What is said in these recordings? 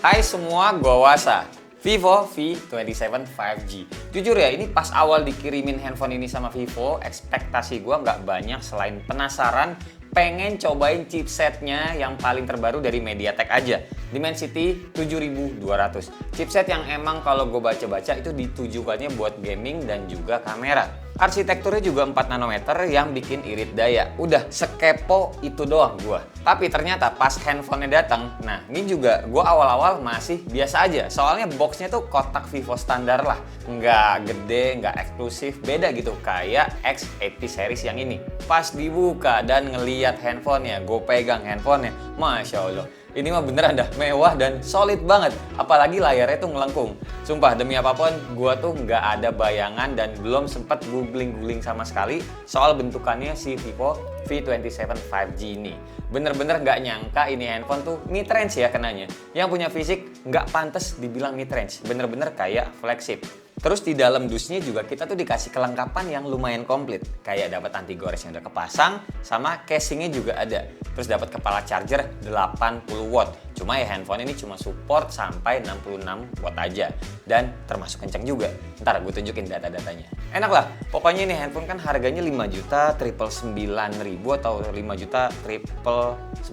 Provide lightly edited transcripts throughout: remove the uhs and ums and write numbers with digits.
Hai semua, gua Wasa. Vivo V27 5G. Jujur ya, ini pas awal dikirimin handphone ini sama Vivo, ekspektasi gua nggak banyak selain penasaran pengen cobain chipsetnya yang paling terbaru dari MediaTek aja, Dimensity 7200. Chipset yang emang kalau gue baca-baca itu ditujukannya buat gaming dan juga kamera. Arsitekturnya juga 4 nanometer yang bikin irit daya. Udah sekepo itu doang gue. Tapi ternyata pas handphonenya datang, nah ini juga gue awal-awal masih biasa aja. Soalnya boxnya tuh kotak Vivo standar lah. Nggak gede, nggak eksklusif, beda gitu kayak X80 series yang ini. Pas dibuka dan ngeliat handphonenya, gue pegang handphonenya, Masya Allah. Ini mah beneran dah mewah dan solid banget. Apalagi layarnya tuh ngelengkung. Sumpah demi apapun, gue tuh nggak ada bayangan dan belum sempet googling sama sekali soal bentukannya si Vivo V27 5G ini. Bener-bener nggak nyangka ini handphone tuh mid-range ya kenanya. Yang punya fisik nggak pantas dibilang mid-range. Bener-bener kayak flagship. Terus di dalam dusnya juga kita tuh dikasih kelengkapan yang lumayan komplit. Kayak dapat anti gores yang udah kepasang, sama casingnya juga ada. Terus dapat kepala charger 80 watt. Cuma ya handphone ini cuma support sampai 66 watt aja. Dan termasuk kencang juga. Ntar gue tunjukin data-datanya. Enak lah, pokoknya ini handphone kan harganya 5 juta 999 ribu atau 5 juta 999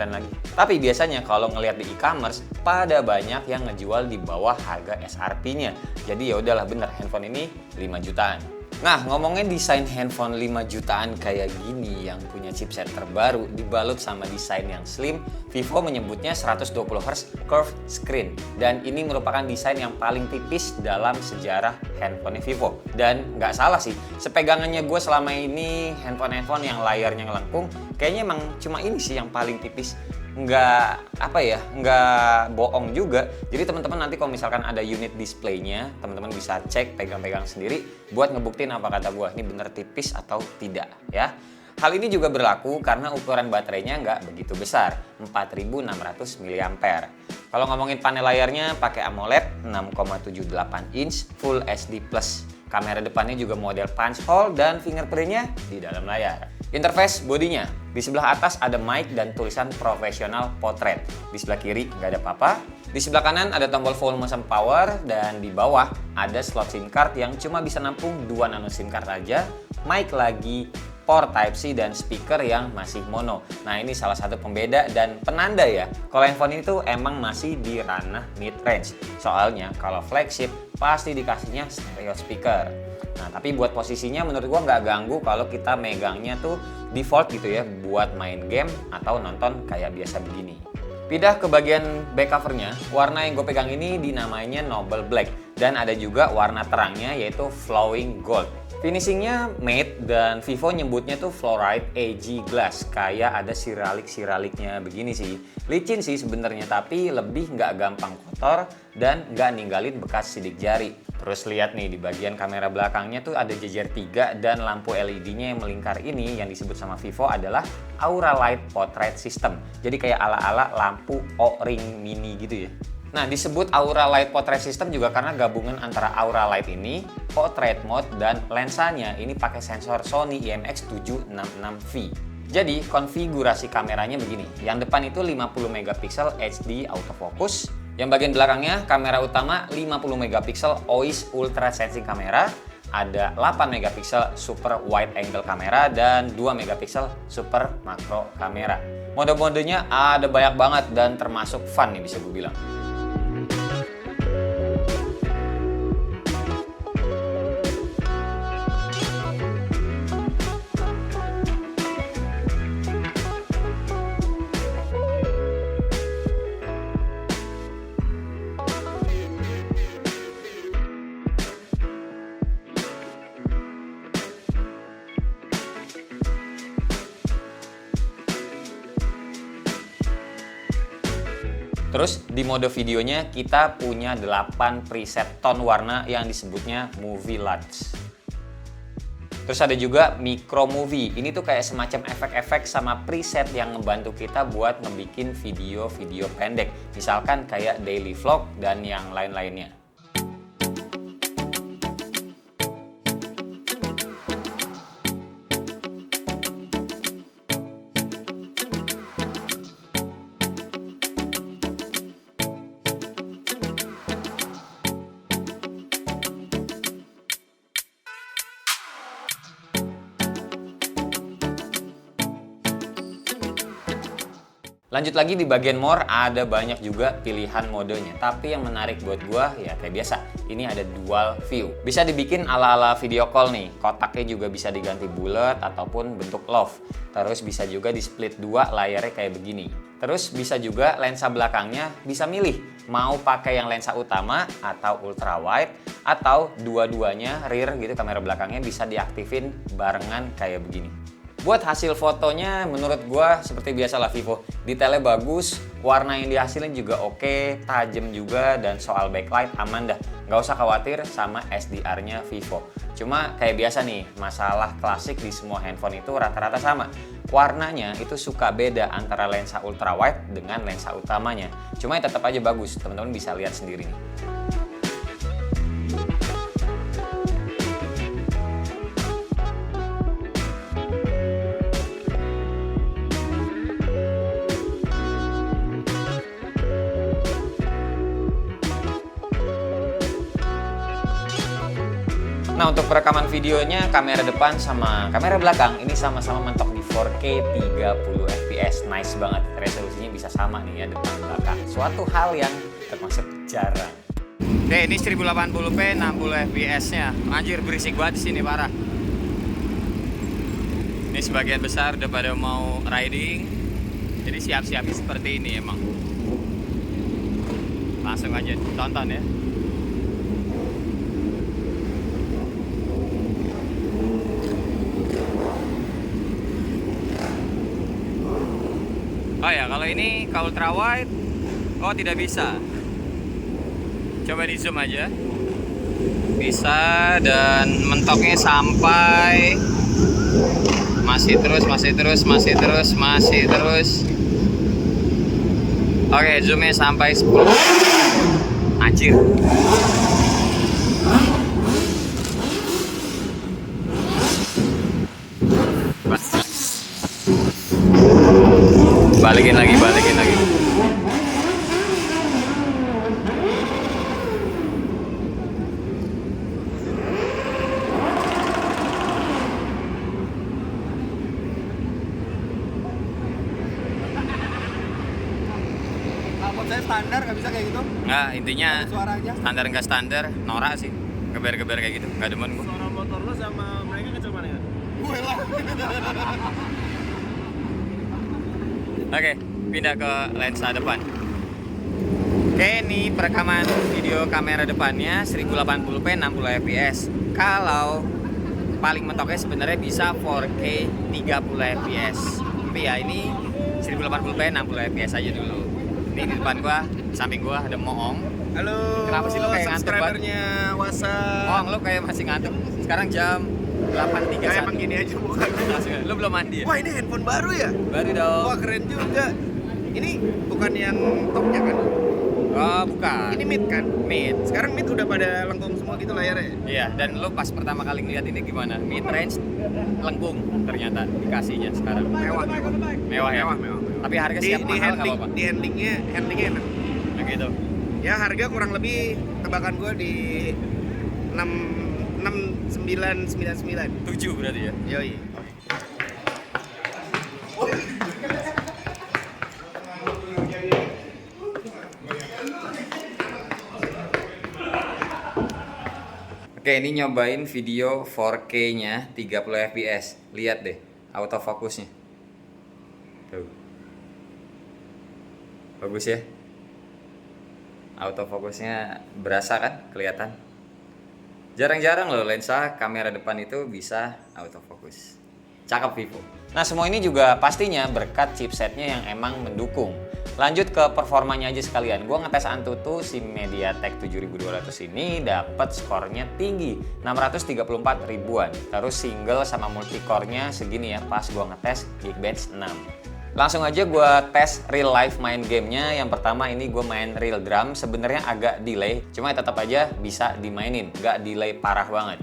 lagi. Tapi biasanya kalau ngelihat di e-commerce, pada banyak yang ngejual di bawah harga SRP-nya. Jadi ya udahlah bener handphone ini 5 jutaan. Nah, ngomongin desain handphone 5 jutaan kayak gini yang punya chipset terbaru dibalut sama desain yang slim, Vivo menyebutnya 120Hz curved screen. Dan ini merupakan desain yang paling tipis dalam sejarah handphone Vivo. Dan nggak salah sih, sepegangannya gue selama ini handphone yang layarnya ngelengkung, kayaknya emang cuma ini sih yang paling tipis. Nggak bohong juga. Jadi teman-teman nanti kalau misalkan ada unit displaynya, teman-teman bisa cek pegang-pegang sendiri buat ngebuktiin apa kata gua ini bener tipis atau tidak ya. Hal ini juga berlaku karena ukuran baterainya nggak begitu besar, 4600 mAh. Kalau ngomongin panel layarnya pakai AMOLED 6,78 inch Full HD+. Kamera depannya juga model punch hole dan fingerprintnya di dalam layar. Interface bodinya, di sebelah atas ada mic dan tulisan profesional portrait. Di sebelah kiri nggak ada apa-apa. Di sebelah kanan ada tombol volume sama power, dan di bawah ada slot SIM card yang cuma bisa nampung 2 nano SIM card aja, mic lagi, port Type-C dan speaker yang masih mono. Nah ini salah satu pembeda dan penanda ya, kalau handphone ini tuh emang masih di ranah mid-range. Soalnya kalau flagship pasti dikasihnya stereo speaker. Nah tapi buat posisinya menurut gua nggak ganggu kalau kita megangnya tuh default gitu ya buat main game atau nonton kayak biasa begini. Pindah ke bagian back covernya, warna yang gue pegang ini dinamainya Noble Black dan ada juga warna terangnya yaitu Flowing Gold. Finishingnya matte dan Vivo nyebutnya tuh fluoride AG glass, kayak ada siralik-siraliknya begini sih. Licin sih sebenarnya tapi lebih nggak gampang kotor dan nggak ninggalin bekas sidik jari. Terus lihat nih di bagian kamera belakangnya tuh ada jejer 3 dan lampu LED-nya yang melingkar ini yang disebut sama Vivo adalah Aura Light Portrait System. Jadi kayak ala-ala lampu O-ring mini gitu ya. Nah disebut Aura Light Portrait System juga karena gabungan antara Aura Light ini, Portrait Mode, dan lensanya ini pakai sensor Sony IMX766V. Jadi konfigurasi kameranya begini, yang depan itu 50 megapiksel HD autofocus, yang bagian belakangnya kamera utama 50 megapiksel OIS Ultra Sensing kamera, ada 8 megapiksel super wide angle kamera dan 2 megapiksel super makro kamera. Mode-modenya ada banyak banget dan termasuk fun nih bisa gue bilang. Terus di mode videonya kita punya 8 preset tone warna yang disebutnya Movie Lights. Terus ada juga Micro Movie. Ini tuh kayak semacam efek-efek sama preset yang ngebantu kita buat ngebikin video-video pendek. Misalkan kayak daily vlog dan yang lain-lainnya. Lanjut lagi di bagian more, ada banyak juga pilihan modenya. Tapi yang menarik buat gua ya kayak biasa, ini ada dual view. Bisa dibikin ala-ala video call nih. Kotaknya juga bisa diganti bulat ataupun bentuk love. Terus bisa juga di split dua, layarnya kayak begini. Terus bisa juga lensa belakangnya bisa milih mau pakai yang lensa utama atau ultra wide, atau dua-duanya rear gitu, kamera belakangnya bisa diaktifin barengan kayak begini. Buat hasil fotonya menurut gua seperti biasalah Vivo. Detailnya bagus, warna yang dihasilin juga oke, tajam juga, dan soal backlight aman dah. Nggak usah khawatir sama SDR-nya Vivo. Cuma kayak biasa nih, masalah klasik di semua handphone itu rata-rata sama. Warnanya itu suka beda antara lensa ultra wide dengan lensa utamanya. Cuma ya tetap aja bagus, teman-teman bisa lihat sendiri nih. Nah, untuk perekaman videonya, kamera depan sama kamera belakang ini sama-sama mentok di 4K 30 fps. Nice banget, resolusinya bisa sama nih ya depan belakang. Suatu hal yang termasuk jarang. Oke, ini 1080p 60 fps-nya. Anjir, berisik banget di sini parah. Ini sebagian besar udah pada mau riding. Jadi siap-siapnya seperti ini emang. Langsung aja tonton ya. Oh ya, kalau ini ke ultra wide, oh tidak bisa. Coba di zoom aja. Bisa, dan mentoknya sampai masih terus. Oke, zoomnya sampai 10. Anjir. Balikin lagi. Kalau saya standar nggak bisa kayak gitu. Nggak, intinya Suara aja. standar nggak standar, norak sih. Geber-geber kayak gitu, nggak demen gua. Suara motor lo sama mereka kecil mana ya? Gue lah. Oke, pindah ke lensa depan. Oke, ini perekaman video kamera depannya 1080p 60 fps. Kalau paling mentoknya sebenarnya bisa 4K 30 fps. Tapi ya ini 1080p 60 fps aja dulu. Ini di depan gua, samping gua ada Moong. Halo. Kenapa sih lo kayak ngantuk banget? Subscribernya WhatsApp. Moong, lo kayak masih ngantuk. Sekarang jam 8.31. Kayak emang gini aja bukan. Lo belum mandi ya? Wah, ini handphone baru ya? Baru dong. Wah, keren juga. Ini bukan yang topnya kan? Oh, bukan. Ini mid kan? Mid. Sekarang mid udah pada lengkung semua gitu layarnya. Iya, dan lo pas pertama kali ngeliat ini gimana? Mid range lengkung ternyata dikasihnya sekarang. Mewah. Mewah ya? Mewah. Tapi harga siap mahal nggak apa-apa. Di handlingnya enak. Nah gitu. Ya harga kurang lebih tebakan gue di 6999. 7 berarti ya? Yoi. Oke, ini nyobain video 4K-nya 30 fps. Lihat deh autofocusnya. Tuh. Bagus ya? Autofocusnya berasa kan? Kelihatan. Jarang-jarang loh lensa kamera depan itu bisa autofocus. Cakep Vivo. Nah, semua ini juga pastinya berkat chipsetnya yang emang mendukung. Lanjut ke performanya aja sekalian. Gua ngetes Antutu si MediaTek 7200 ini dapat skornya tinggi, 634 ribuan. Terus single sama multicore-nya segini ya pas gua ngetes Geekbench 6. Langsung aja gua tes real life main gamenya. Yang pertama ini gua main real drum, sebenarnya agak delay, cuma tetap aja bisa dimainin, nggak delay parah banget.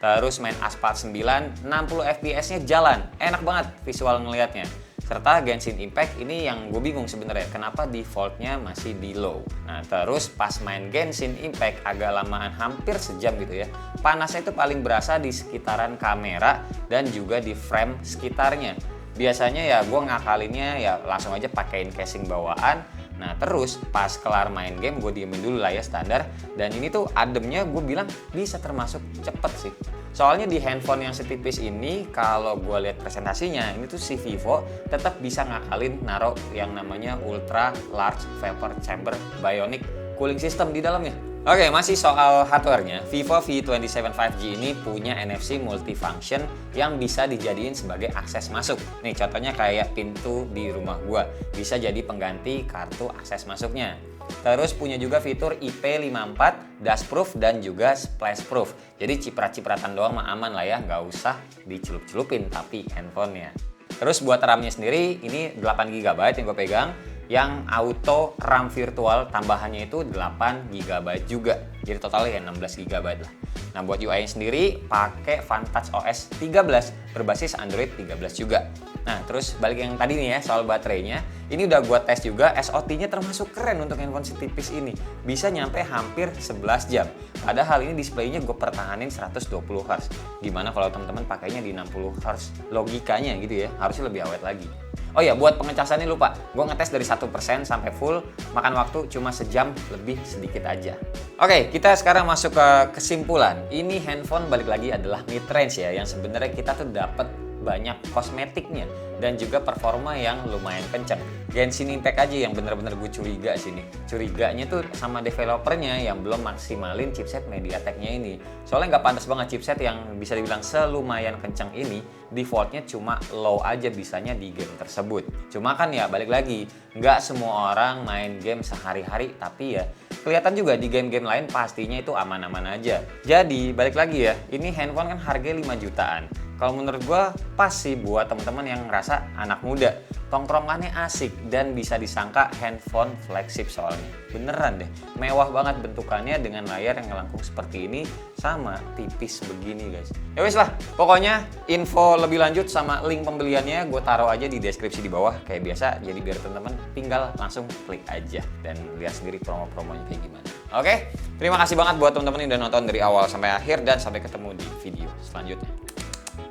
Terus main Asphalt 9, 60 fps-nya jalan, enak banget visual ngelihatnya. Serta Genshin Impact ini yang gue bingung sebenarnya kenapa defaultnya masih di low. Nah terus pas main Genshin Impact agak lamaan hampir sejam gitu ya. Panasnya itu paling berasa di sekitaran kamera dan juga di frame sekitarnya. Biasanya ya gue ngakalinnya ya langsung aja pakein casing bawaan. Nah terus pas kelar main game gue diemin dulu lah ya standar. Dan ini tuh ademnya gue bilang bisa termasuk cepet sih. Soalnya di handphone yang setipis ini kalau gue lihat presentasinya ini tuh si Vivo tetap bisa ngakalin naruh yang namanya Ultra Large Vapor Chamber Bionic Cooling System di dalamnya. Oke, masih soal hardware-nya, Vivo V27 5G ini punya NFC multifunction yang bisa dijadiin sebagai akses masuk. Nih contohnya kayak pintu di rumah gua, bisa jadi pengganti kartu akses masuknya. Terus punya juga fitur IP54, dustproof dan juga splashproof. Jadi ciprat-cipratan doang mah aman lah ya, nggak usah dicelup-celupin tapi handphonenya. Terus buat RAM-nya sendiri ini 8GB yang gue pegang. Yang auto RAM virtual tambahannya itu 8 GB juga. Jadi totalnya ya 16 GB lah. Nah buat UI sendiri pakai Vantage OS 13 berbasis Android 13 juga. Nah terus balik yang tadi nih ya soal baterainya. Ini udah gua tes juga, SOT-nya termasuk keren untuk handphone setipis ini. Bisa nyampe hampir 11 jam. Padahal ini displaynya gue pertahanin 120 Hz. Gimana kalau teman-teman pakainya di 60 Hz? Logikanya gitu ya, harusnya lebih awet lagi. Oh ya, buat pengecasannya lupa, gue ngetes dari 1% sampai full, makan waktu cuma sejam lebih sedikit aja. Oke, kita sekarang masuk ke kesimpulan. Ini handphone balik lagi adalah mid-range ya, yang sebenarnya kita tuh dapat banyak kosmetiknya dan juga performa yang lumayan kenceng. Genshin Impact aja yang bener-bener gue curiga sini. Curiganya tuh sama developernya yang belum maksimalin chipset MediaTek-nya ini. Soalnya nggak pantas banget chipset yang bisa dibilang selumayan kenceng ini defaultnya cuma low aja bisanya di game tersebut. Cuma kan ya balik lagi, nggak semua orang main game sehari-hari, tapi ya kelihatan juga di game-game lain pastinya itu aman-aman aja. Jadi balik lagi ya, ini handphone kan harganya 5 jutaan. Kalau menurut gue pas sih buat teman-teman yang ngerasa anak muda. Tongkrongannya asik dan bisa disangka handphone flagship soalnya. Beneran deh, mewah banget bentukannya dengan layar yang melengkung seperti ini sama tipis begini guys. Ya wes lah, pokoknya info lebih lanjut sama link pembeliannya gue taruh aja di deskripsi di bawah kayak biasa. Jadi biar teman-teman tinggal langsung klik aja dan lihat sendiri promo-promonya kayak gimana. Oke, terima kasih banget buat teman-teman yang udah nonton dari awal sampai akhir dan sampai ketemu di video selanjutnya.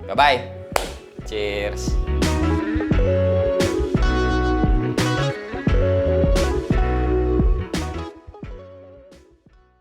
Bye-bye. Cheers.